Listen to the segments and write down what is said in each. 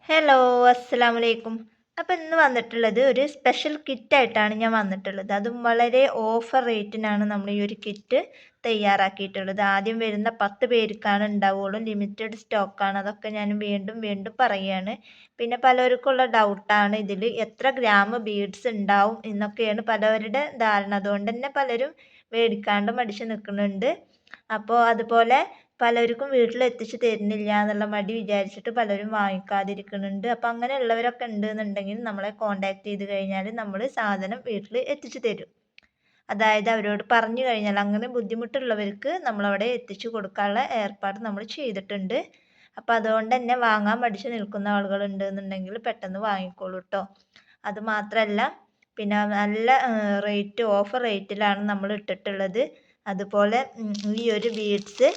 Hello, അസ്സലാമു അലൈക്കും. അപ്പോൾ ഇന്ന് വന്നിട്ടുള്ളത് ഒരു സ്പെഷ്യൽ കിറ്റായിട്ടാണ് ഞാൻ വന്നിട്ടുള്ളത്. അതും വളരെ ഓഫർ റേറ്റിനാണ് നമ്മൾ ഈ ഒരു കിറ്റ് തയ്യാറാക്കിയിട്ടുള്ളത്. ആദ്യം വരുന്ന 10 പേർക്കാണ് ഉണ്ടാവുകയുള്ളൂ. ലിമിറ്റഡ് സ്റ്റോക്കാണ്. അതൊക്കെ ഞാൻ വീണ്ടും വീണ്ടും പറയുകയാണ്. പിന്നെ പലർക്കുള്ള ഡൗട്ടാണ് ഇതിൽ എത്ര ഗ്രാം ബീഡ്സ് ഉണ്ടാവും എന്നൊക്കെയാണ് പലവരുടെ ധാരണ. അതുകൊണ്ട് തന്നെ പലരും മേടിക്കാണ്ട് മടിച്ച് നിൽക്കുന്നുണ്ട്. അപ്പോൾ അതുപോലെ പലർക്കും വീട്ടിൽ എത്തിച്ച് തരുന്നില്ല എന്നുള്ള മടി വിചാരിച്ചിട്ട് പലരും വാങ്ങിക്കാതിരിക്കുന്നുണ്ട്. അപ്പോൾ അങ്ങനെയുള്ളവരൊക്കെ ഉണ്ടെന്നുണ്ടെങ്കിൽ നമ്മളെ കോൺടാക്ട് ചെയ്ത് കഴിഞ്ഞാൽ നമ്മൾ സാധനം വീട്ടിൽ എത്തിച്ചു തരും. അതായത് അവരോട് പറഞ്ഞു കഴിഞ്ഞാൽ അങ്ങനെ ബുദ്ധിമുട്ടുള്ളവർക്ക് നമ്മളവിടെ എത്തിച്ചു കൊടുക്കാനുള്ള ഏർപ്പാട് നമ്മൾ ചെയ്തിട്ടുണ്ട്. അപ്പോൾ അതുകൊണ്ട് തന്നെ വാങ്ങാൻ മടിച്ച് നിൽക്കുന്ന ആളുകൾ ഉണ്ടെന്നുണ്ടെങ്കിൽ പെട്ടെന്ന് വാങ്ങിക്കോളൂ കേട്ടോ. അതുമാത്രമല്ല പിന്നെ നല്ല റേറ്റ് ഓഫർ റേറ്റിലാണ് നമ്മൾ ഇട്ടിട്ടുള്ളത്. അതുപോലെ ഈ ഒരു ബീഡ്സ്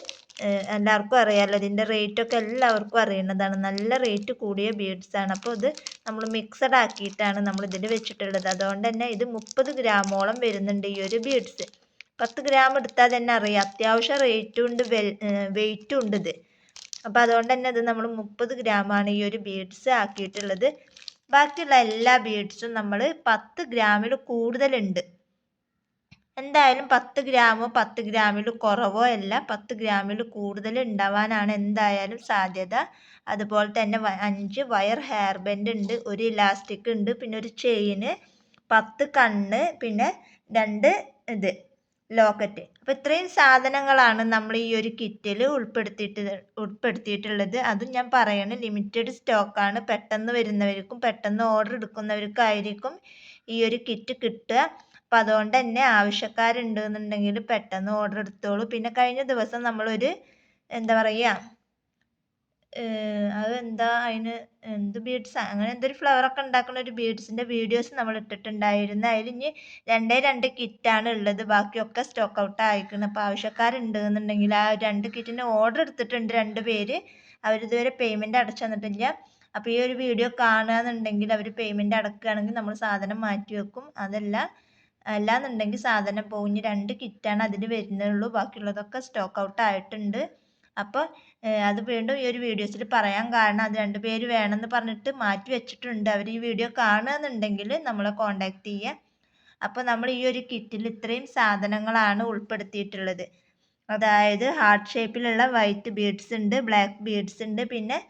എല്ലാവർക്കും അറിയാമല്ലോ, ഇതിൻ്റെ റേറ്റൊക്കെ എല്ലാവർക്കും അറിയുന്നതാണ്. നല്ല റേറ്റ് കൂടിയ ബീഡ്സാണ്. അപ്പോൾ ഇത് നമ്മൾ മിക്സഡ് ആക്കിയിട്ടാണ് നമ്മൾ ഇതിൽ വെച്ചിട്ടുള്ളത്. അതുകൊണ്ട് തന്നെ ഇത് 30 ഗ്രാമോളം വരുന്നുണ്ട് ഈ ഒരു ബീഡ്സ്. 10 ഗ്രാം എടുത്താൽ തന്നെ അറിയാം, അത്യാവശ്യം റേറ്റും ഉണ്ട് വെയിറ്റും ഉണ്ട് ഇത്. അപ്പോൾ അതുകൊണ്ട് തന്നെ ഇത് നമ്മൾ 30 ഗ്രാമാണ് ഈ ഒരു ബീഡ്സ് ആക്കിയിട്ടുള്ളത്. ബാക്കിയുള്ള എല്ലാ ബീഡ്സും നമ്മൾ 10 ഗ്രാമിൽ കൂടുതലുണ്ട്. എന്തായാലും 10 ഗ്രാമോ 10 ഗ്രാമിൽ കുറവോ അല്ല, 10 ഗ്രാമിൽ കൂടുതൽ ഉണ്ടാവാനാണ് എന്തായാലും സാധ്യത. അതുപോലെ തന്നെ 5 വയർ ഹെയർ ബാൻഡ് ഉണ്ട്, ഒരു ഇലാസ്റ്റിക് ഉണ്ട്, പിന്നെ ഒരു ചെയിന്, 10 കണ്ണ്, പിന്നെ 2 ഇത് ലോക്കറ്റ്. അപ്പോൾ ഇത്രയും സാധനങ്ങളാണ് നമ്മൾ ഈ ഒരു കിറ്റിൽ ഉൾപ്പെടുത്തിയിട്ടുള്ളത്. അതും ഞാൻ പറയണ ലിമിറ്റഡ് സ്റ്റോക്കാണ്. പെട്ടെന്ന് വരുന്നവർക്കും പെട്ടെന്ന് ഓർഡർ എടുക്കുന്നവർക്കായിരിക്കും ഈ ഒരു കിറ്റ് കിട്ടുക. അപ്പോൾ അതുകൊണ്ട് തന്നെ ആവശ്യക്കാരുണ്ടെന്നുണ്ടെങ്കിൽ പെട്ടെന്ന് ഓർഡർ എടുത്തോളൂ. പിന്നെ കഴിഞ്ഞ ദിവസം നമ്മളൊരു എന്താ പറയുക, അതെന്താ അതിന് എന്ത് ബീഡ്സ് അങ്ങനെ എന്തൊരു ഫ്ലവറൊക്കെ ഉണ്ടാക്കുന്ന ഒരു ബീഡ്സിൻ്റെ വീഡിയോസ് നമ്മൾ ഇട്ടിട്ടുണ്ടായിരുന്നു. അതിൽ ഇനി 2 കിറ്റാണ് ഉള്ളത്. ബാക്കിയൊക്കെ സ്റ്റോക്ക് ഔട്ട് ആയിരിക്കണം. അപ്പോൾ ആവശ്യക്കാരുണ്ടെന്നുണ്ടെങ്കിൽ ആ 2 കിറ്റിന് ഓർഡർ എടുത്തിട്ടുണ്ട് 2 പേര്. അവരിതുവരെ പേയ്മെൻറ്റ് അടച്ചു തന്നിട്ടില്ല. അപ്പോൾ ഈ ഒരു വീഡിയോ കാണുകയെന്നുണ്ടെങ്കിൽ അവർ പേയ്മെൻറ്റ് അടക്കുകയാണെങ്കിൽ നമ്മൾ സാധനം മാറ്റി വെക്കും. അല്ലാന്നുണ്ടെങ്കിൽ സാധനം പോകും. ഇനി 2 കിറ്റാണ് അതിൽ വരുന്നുള്ളൂ. ബാക്കിയുള്ളതൊക്കെ സ്റ്റോക്ക് ഔട്ട് ആയിട്ടുണ്ട്. അപ്പോൾ അത് വീണ്ടും ഈ ഒരു വീഡിയോസിൽ പറയാൻ കാരണം അത് 2 പേര് വേണമെന്ന് പറഞ്ഞിട്ട് മാറ്റി വെച്ചിട്ടുണ്ട്. അവർ ഈ വീഡിയോ കാണുകയെന്നുണ്ടെങ്കിൽ നമ്മളെ കോൺടാക്ട് ചെയ്യുക. അപ്പോൾ നമ്മൾ ഈ ഒരു കിറ്റിൽ ഇത്രയും സാധനങ്ങളാണ് ഉൾപ്പെടുത്തിയിട്ടുള്ളത്. അതായത് ഹാർട്ട് ഷേപ്പിലുള്ള വൈറ്റ് ബീഡ്സ് ഉണ്ട്, ബ്ലാക്ക് ബീഡ്സ് ഉണ്ട്, പിന്നെ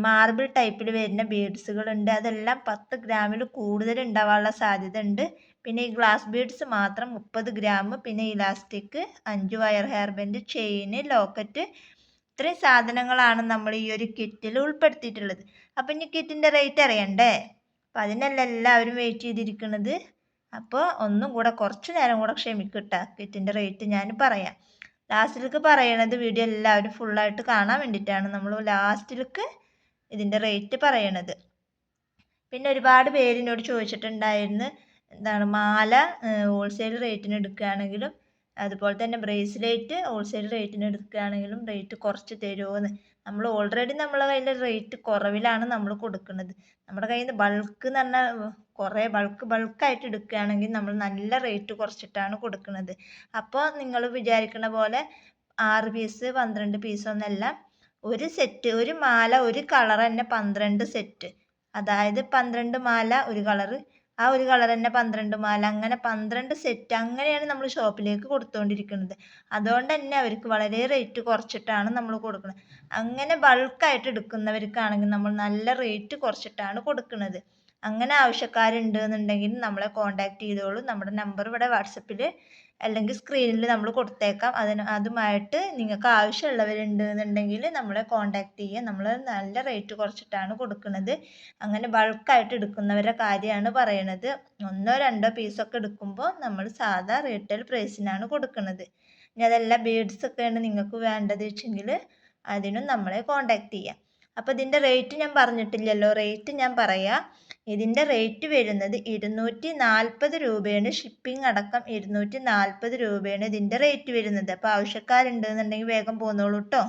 മാർബിൾ ടൈപ്പിൽ വരുന്ന ബീഡ്സുകളുണ്ട്. അതെല്ലാം 10 ഗ്രാമിൽ കൂടുതൽ ഉണ്ടാവാനുള്ള സാധ്യത ഉണ്ട്. പിന്നെ ഈ ഗ്ലാസ് ബീഡ്സ് മാത്രം 30 ഗ്രാം, പിന്നെ elastic, 5 wire hair band, chain, locket, ഇത്രയും സാധനങ്ങളാണ് നമ്മൾ ഈ ഒരു കിറ്റിൽ ഉൾപ്പെടുത്തിയിട്ടുള്ളത്. അപ്പം ഇനി കിറ്റിൻ്റെ റേറ്റ് അറിയണ്ടേ? അപ്പം അതിനല്ല എല്ലാവരും വെയിറ്റ് ചെയ്തിരിക്കുന്നത്. അപ്പോൾ ഒന്നും കൂടെ കുറച്ച് നേരം കൂടെ ക്ഷമിക്കട്ടെ, കിറ്റിൻ്റെ റേറ്റ് ഞാൻ പറയാം. ലാസ്റ്റിലേക്ക് പറയണത് വീഡിയോ എല്ലാവരും ഫുള്ളായിട്ട് കാണാൻ വേണ്ടിയിട്ടാണ് നമ്മൾ ലാസ്റ്റിലേക്ക് ഇതിൻ്റെ റേറ്റ് പറയണത്. പിന്നെ ഒരുപാട് പേരിനോട് ചോദിച്ചിട്ടുണ്ടായിരുന്നു എന്താണ് മാല ഹോൾസെയിൽ റേറ്റിന് എടുക്കുകയാണെങ്കിലും അതുപോലെ തന്നെ ബ്രേസ്ലെറ്റ് ഹോൾസെയിൽ റേറ്റിന് എടുക്കുകയാണെങ്കിലും റേറ്റ് കുറച്ച് തരുമോയെന്ന്. നമ്മൾ ഓൾറെഡി നമ്മളെ കയ്യിൽ റേറ്റ് കുറവിലാണ് നമ്മൾ കൊടുക്കുന്നത്. നമ്മുടെ കയ്യിൽ നിന്ന് ബൾക്ക് എന്ന് പറഞ്ഞാൽ കുറേ ബൾക്കായിട്ട് എടുക്കുകയാണെങ്കിൽ നമ്മൾ നല്ല റേറ്റ് കുറച്ചിട്ടാണ് കൊടുക്കുന്നത്. അപ്പോൾ നിങ്ങൾ വിചാരിക്കുന്ന പോലെ 6 പീസ് 12 പീസൊന്നല്ല, ഒരു സെറ്റ്, ഒരു മാല ഒരു കളർ തന്നെ 12 സെറ്റ്. അതായത് 12 മാല ഒരു കളറ്, ആ ഒരു കളർ തന്നെ 12 മാല, അങ്ങനെ 12 സെറ്റ്, അങ്ങനെയാണ് നമ്മൾ ഷോപ്പിലേക്ക് കൊടുത്തുകൊണ്ടിരിക്കുന്നത്. അതുകൊണ്ട് തന്നെ അവർക്ക് വളരെ റേറ്റ് കുറച്ചിട്ടാണ് നമ്മൾ കൊടുക്കുന്നത്. അങ്ങനെ ബൾക്കായിട്ട് എടുക്കുന്നവർക്കാണെങ്കിൽ നമ്മൾ നല്ല റേറ്റ് കുറച്ചിട്ടാണ് കൊടുക്കുന്നത്. അങ്ങനെ ആവശ്യക്കാരുണ്ട് എന്നുണ്ടെങ്കിൽ നമ്മളെ കോൺടാക്ട് ചെയ്തോളൂ. നമ്മുടെ നമ്പർ ഇവിടെ വാട്സപ്പിൽ അല്ലെങ്കിൽ സ്ക്രീനിൽ നമ്മൾ കൊടുത്തേക്കാം. അതുമായിട്ട് നിങ്ങൾക്ക് ആവശ്യമുള്ളവരുണ്ട് എന്നുണ്ടെങ്കിൽ നമ്മളെ കോൺടാക്ട് ചെയ്യുക. നമ്മൾ നല്ല റേറ്റ് കുറച്ചിട്ടാണ് കൊടുക്കുന്നത്. അങ്ങനെ ബൾക്കായിട്ട് എടുക്കുന്നവരുടെ കാര്യമാണ് പറയണത്. 1 2 പീസൊക്കെ എടുക്കുമ്പോൾ നമ്മൾ സാധാ റീറ്റെയിൽ പ്രൈസിനാണ് കൊടുക്കുന്നത്. ഇനി അതല്ല ബീഡ്സൊക്കെയാണ് നിങ്ങൾക്ക് വേണ്ടത് വെച്ചെങ്കിൽ അതിനും നമ്മളെ കോൺടാക്ട് ചെയ്യാം. അപ്പോൾ ഇതിൻ്റെ റേറ്റ് ഞാൻ പറഞ്ഞിട്ടില്ലല്ലോ, റേറ്റ് ഞാൻ പറയാം. ഇതിൻ്റെ റേറ്റ് വരുന്നത് 240 രൂപയാണ്. ഷിപ്പിംഗ് അടക്കം 240 രൂപയാണ് ഇതിൻ്റെ റേറ്റ് വരുന്നത്. അപ്പോൾ ആവശ്യക്കാരുണ്ടെന്നുണ്ടെങ്കിൽ വേഗം പോന്നോളൂ കേട്ടോ.